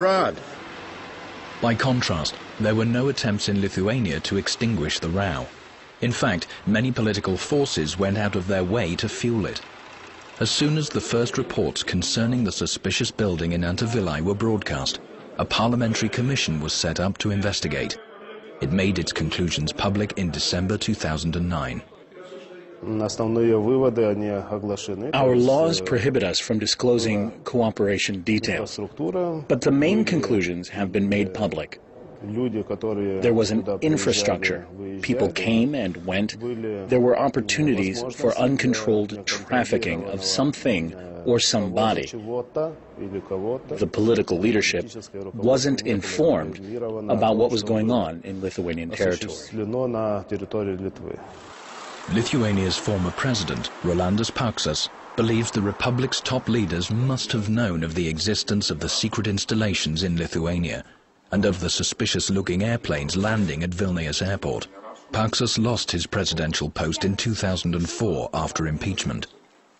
Rod. By contrast, there were no attempts in Lithuania to extinguish the row. In fact, many political forces went out of their way to fuel it. As soon as the first reports concerning the suspicious building in Antivillai were broadcast, a parliamentary commission was set up to investigate. It made its conclusions public in December 2009. Our laws prohibit us from disclosing cooperation details, but the main conclusions have been made public. There was an infrastructure. People came and went. There were opportunities for uncontrolled trafficking of something or somebody. The political leadership wasn't informed about what was going on in Lithuanian territory. Lithuania's former president, Rolandas Paksas, believes the republic's top leaders must have known of the existence of the secret installations in Lithuania and of the suspicious-looking airplanes landing at Vilnius airport. Paksas lost his presidential post in 2004 after impeachment.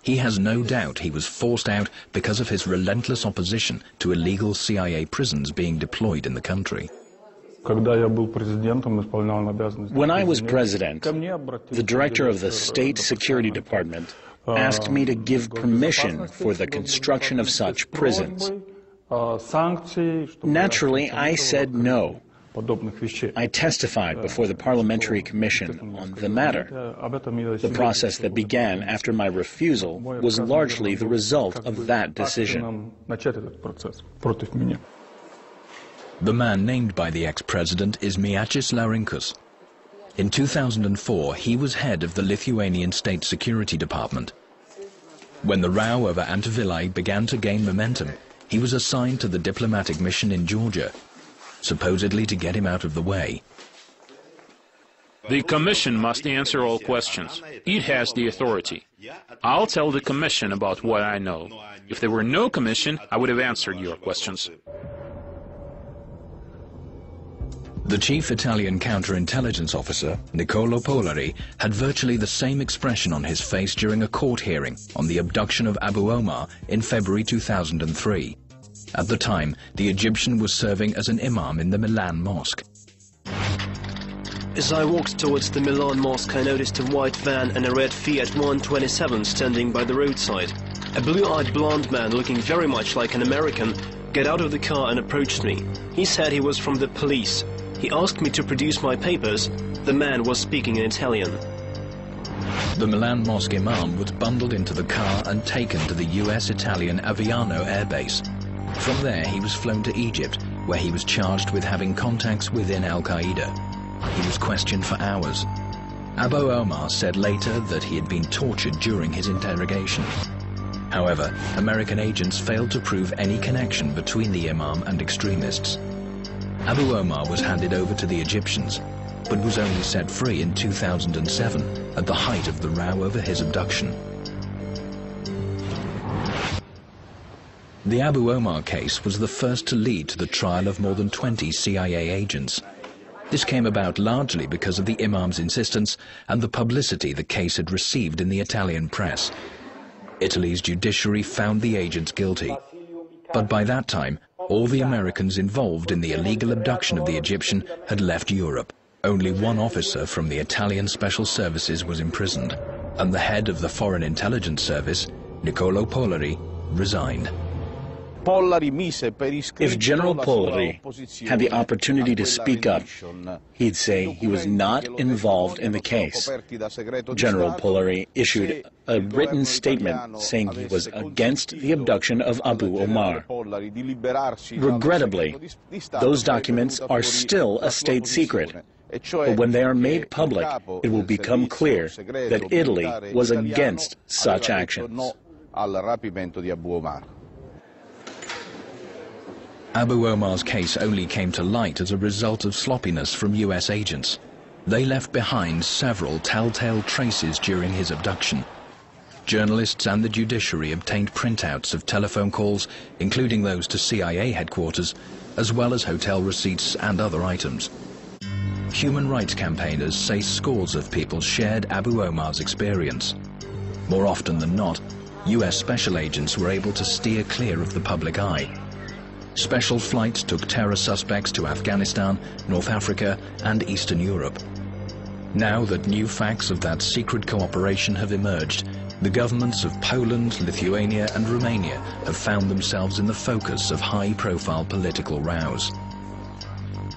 He has no doubt he was forced out because of his relentless opposition to illegal CIA prisons being deployed in the country. When I was president, the director of the State Security Department asked me to give permission for the construction of such prisons. Naturally, I said no. I testified before the parliamentary commission on the matter. The process that began after my refusal was largely the result of that decision. The man named by the ex-president is Mieczysław Laurinkus. In 2004, he was head of the Lithuanian State Security Department. When the row over Antivillai began to gain momentum, he was assigned to the diplomatic mission in Georgia, supposedly to get him out of the way. The Commission must answer all questions. It has the authority. I'll tell the Commission about what I know. If there were no Commission, I would have answered your questions. The chief Italian counterintelligence officer, Niccolo Polari, had virtually the same expression on his face during a court hearing on the abduction of Abu Omar in February 2003. At the time, the Egyptian was serving as an imam in the Milan mosque. As I walked towards the Milan mosque, I noticed a white van and a red Fiat 127 standing by the roadside. A blue-eyed blonde man looking very much like an American got out of the car and approached me. He said he was from the police. He asked me to produce my papers. The man was speaking in Italian. The Milan mosque imam was bundled into the car and taken to the US-Italian Aviano airbase. From there, he was flown to Egypt, where he was charged with having contacts within Al-Qaeda. He was questioned for hours. Abu Omar said later that he had been tortured during his interrogation. However, American agents failed to prove any connection between the imam and extremists. Abu Omar was handed over to the Egyptians, but was only set free in 2007 at the height of the row over his abduction. The Abu Omar case was the first to lead to the trial of more than 20 CIA agents. This came about largely because of the imam's insistence and the publicity the case had received in the Italian press. Italy's judiciary found the agents guilty, but by that time, all the Americans involved in the illegal abduction of the Egyptian had left Europe. Only one officer from the Italian Special Services was imprisoned, and the head of the Foreign Intelligence Service, Niccolo Polari, resigned. If General Polari had the opportunity to speak up, he'd say he was not involved in the case. General Polari issued a written statement saying he was against the abduction of Abu Omar. Regrettably, those documents are still a state secret. But when they are made public, it will become clear that Italy was against such actions. Abu Omar's case only came to light as a result of sloppiness from US agents. They left behind several telltale traces during his abduction. Journalists and the judiciary obtained printouts of telephone calls, including those to CIA headquarters, as well as hotel receipts and other items. Human rights campaigners say scores of people shared Abu Omar's experience. More often than not, US special agents were able to steer clear of the public eye. Special flights took terror suspects to Afghanistan, North Africa, and Eastern Europe. Now that new facts of that secret cooperation have emerged, the governments of Poland, Lithuania, and Romania have found themselves in the focus of high-profile political rows.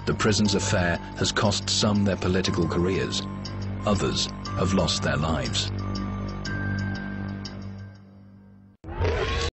The prisons affair has cost some their political careers. Others have lost their lives.